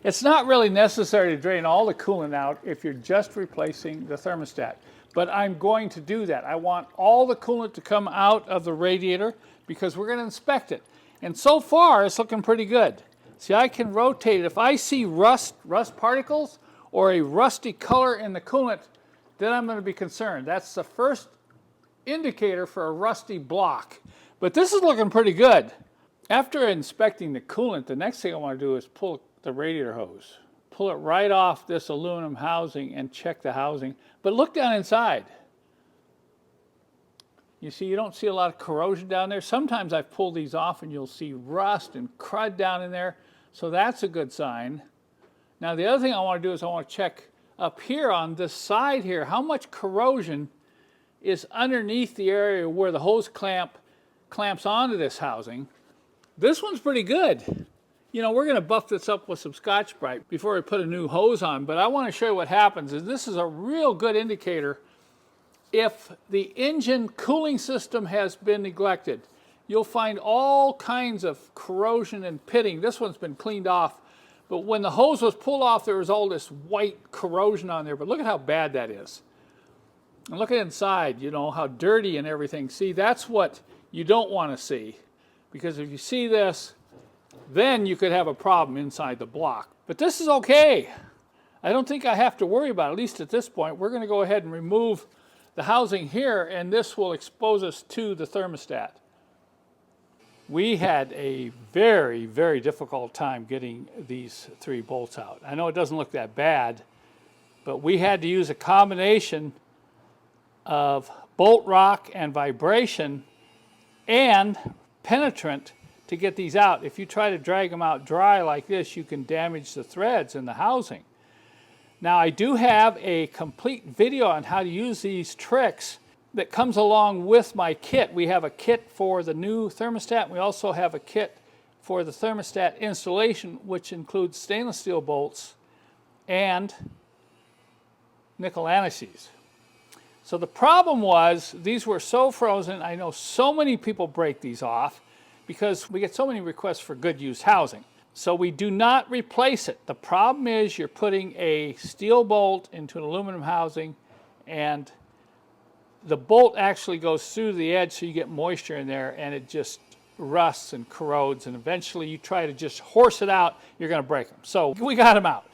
It's not really necessary to drain all the coolant out if you're just replacing the thermostat. But I'm going to do that. I want all the coolant to come out of the radiator because we're going to inspect it. And so far, it's looking pretty good. See, I can rotate it. If I see rust particles or a rusty color in the coolant, then I'm going to be concerned. That's the first indicator for a rusty block. But this is looking pretty good. After inspecting the coolant, the next thing I want to do is pull the radiator hose. Pull it right off this aluminum housing and check the housing. But look down inside. You see, you don't see a lot of corrosion down there. Sometimes I've pulled these off and you'll see rust and crud down in there. So that's a good sign. Now the other thing I want to do is I want to check up here on this side here, how much corrosion is underneath the area where the hose clamps onto this housing. This one's pretty good. You know, we're going to buff this up with some Scotch-Brite before we put a new hose on, but I want to show you what happens. This is a real good indicator if the engine cooling system has been neglected. You'll find all kinds of corrosion and pitting. This one's been cleaned off, but when the hose was pulled off, there was all this white corrosion on there, but look at how bad that is. And look at inside, you know, how dirty and everything. See, that's what you don't want to see, because if you see this, then you could have a problem inside the block. But this is okay. I don't think I have to worry about it, at least at this point. We're going to go ahead and remove the housing here, and this will expose us to the thermostat. We had a very, very difficult time getting these 3 bolts out. I know it doesn't look that bad, but we had to use a combination of bolt rock and vibration and penetrant to get these out. If you try to drag them out dry like this, you can damage the threads in the housing. Now, I do have a complete video on how to use these tricks that comes along with my kit. We have a kit for the new thermostat. We also have a kit for the thermostat installation, which includes stainless steel bolts and nickel anti-seize. So the problem was these were so frozen. I know so many people break these off because we get so many requests for good used housing. So we do not replace it. The problem is you're putting a steel bolt into an aluminum housing and the bolt actually goes through the edge, so you get moisture in there and it just rusts and corrodes, and eventually you try to just horse it out, you're going to break them. So we got them out.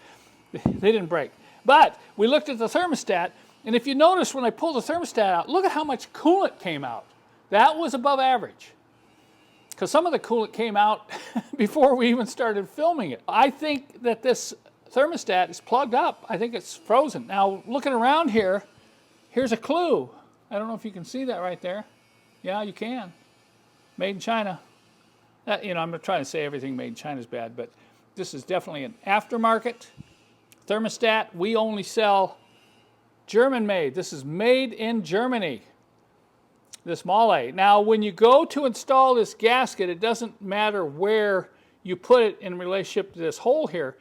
They didn't break. But we looked at the thermostat, and if you notice when I pulled the thermostat out, look at how much coolant came out. That was above average, because some of the coolant came out before we even started filming it. I think that this thermostat is plugged up. I think it's frozen. Now, looking around here, here's a clue. I don't know if you can see that right there. Yeah, you can. Made in China. You know, I'm not trying to say everything made in China is bad, but this is definitely an aftermarket thermostat. We only sell German-made. This is made in Germany, this Malle. Now, when you go to install this gasket, it doesn't matter where you put it in relationship to this hole here,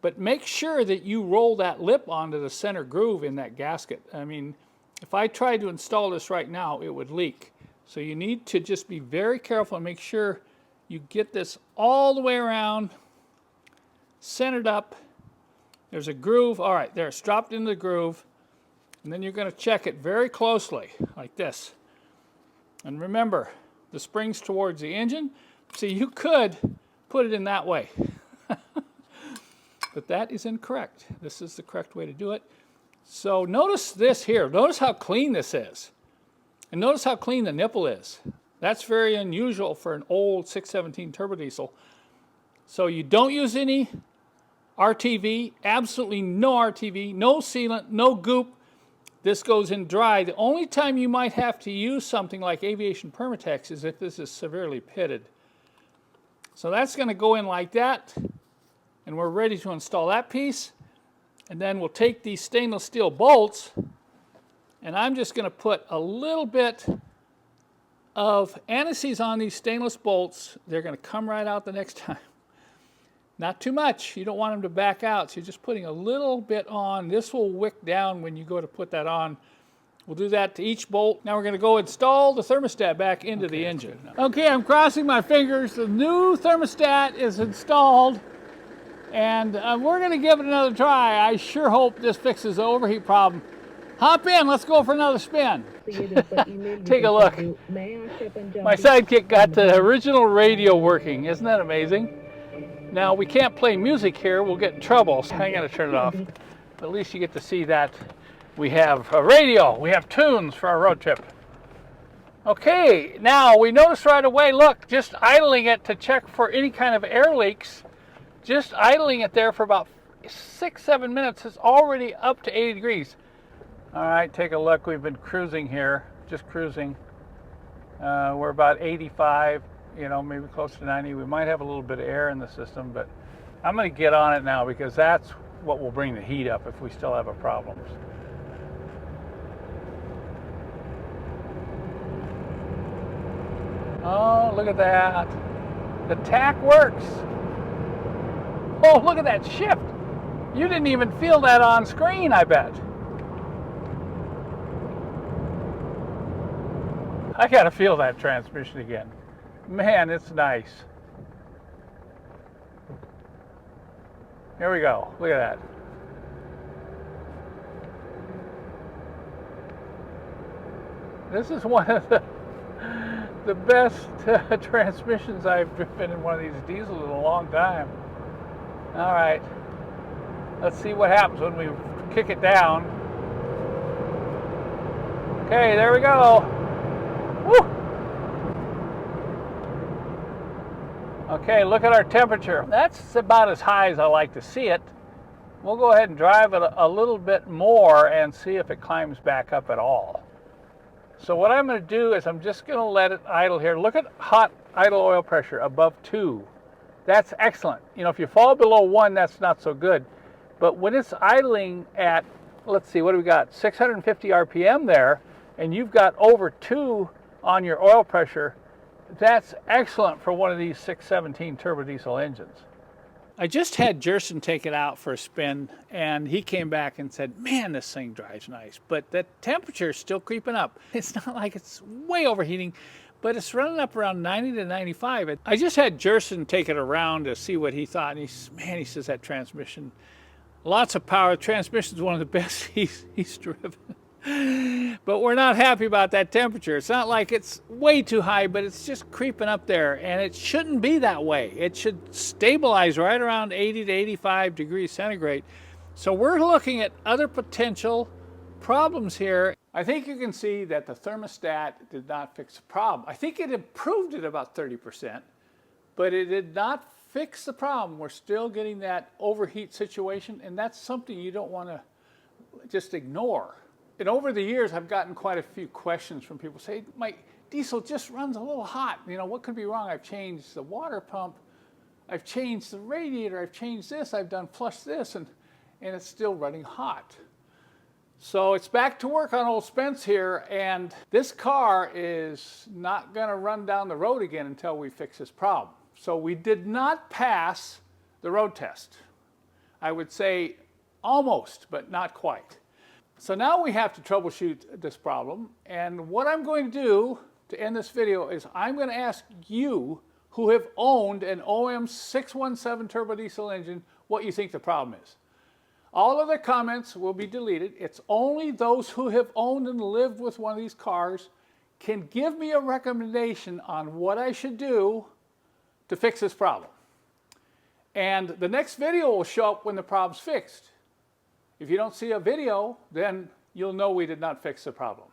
but make sure that you roll that lip onto the center groove in that gasket. I mean, if I tried to install this right now, it would leak. So you need to just be very careful and make sure you get this all the way around, centered up. There's a groove. All right, there, it's dropped into the groove. And then you're going to check it very closely, like this. And remember, the spring's towards the engine. See, you could put it in that way. But that is incorrect. This is the correct way to do it. So notice this here. Notice how clean this is. And notice how clean the nipple is. That's very unusual for an old 617 turbo diesel. So you don't use any RTV, absolutely no RTV, no sealant, no goop. This goes in dry. The only time you might have to use something like Aviation Permatex is if this is severely pitted. So that's going to go in like that, and we're ready to install that piece. And then we'll take these stainless steel bolts, and I'm just going to put a little bit of anti-seize on these stainless bolts. They're going to come right out the next time. Not too much. You don't want them to back out, so you're just putting a little bit on. This will wick down when you go to put that on. We'll do that to each bolt. Now we're going to go install the thermostat back into the engine. Okay, I'm crossing my fingers. The new thermostat is installed. And we're going to give it another try. I sure hope this fixes the overheat problem. Hop in, let's go for another spin. Take a look. My sidekick got the original radio working. Isn't that amazing? Now, we can't play music here. We'll get in trouble. So I got to turn it off. But at least you get to see that we have a radio. We have tunes for our road trip. Okay, now we notice right away, look, just idling it to check for any kind of air leaks, just idling it there for about 6-7 minutes is already up to 80 degrees. All right, take a look. We've been cruising here, just cruising. We're about 85, you know, maybe close to 90. We might have a little bit of air in the system, but I'm going to get on it now because that's what will bring the heat up if we still have a problem. Oh, look at that. The tack works. Oh, look at that shift. You didn't even feel that on screen, I bet. I gotta feel that transmission again. Man, it's nice. Here we go. Look at that. This is one of the best transmissions I've driven in one of these diesels in a long time. All right, let's see what happens when we kick it down. Okay, there we go. Woo! Okay, look at our temperature. That's about as high as I like to see it. We'll go ahead and drive it a little bit more and see if it climbs back up at all. So what I'm going to do is I'm just going to let it idle here. Look at hot idle oil pressure above 2. That's excellent. You know, if you fall below 1, that's not so good. But when it's idling at, let's see, what do we got? 650 RPM there, and you've got over 2 on your oil pressure, that's excellent for one of these 617 turbo diesel engines. I just had Jerson take it out for a spin, and he came back and said, man, this thing drives nice, but the temperature is still creeping up. It's not like it's way overheating, but it's running up around 90 to 95. I just had Jerson take it around to see what he thought, and he says that transmission, lots of power. Transmission is one of the best he's driven. But we're not happy about that temperature. It's not like it's way too high, but it's just creeping up there, and it shouldn't be that way. It should stabilize right around 80 to 85 degrees centigrade. So we're looking at other potential problems here. I think you can see that the thermostat did not fix the problem. I think it improved it about 30%, but it did not fix the problem. We're still getting that overheat situation, and that's something you don't want to just ignore. And over the years, I've gotten quite a few questions from people say, my diesel just runs a little hot. You know, what could be wrong? I've changed the water pump, I've changed the radiator, I've changed this, I've done flush this, and it's still running hot. So it's back to work on old Spence here, and this car is not gonna run down the road again until we fix this problem. So we did not pass the road test. I would say almost, but not quite. So now we have to troubleshoot this problem, and what I'm going to do to end this video is I'm going to ask you who have owned an OM 617 turbo diesel engine what you think the problem is. All other comments will be deleted. It's only those who have owned and lived with one of these cars can give me a recommendation on what I should do to fix this problem. And the next video will show up when the problem's fixed. If you don't see a video, then you'll know we did not fix the problem.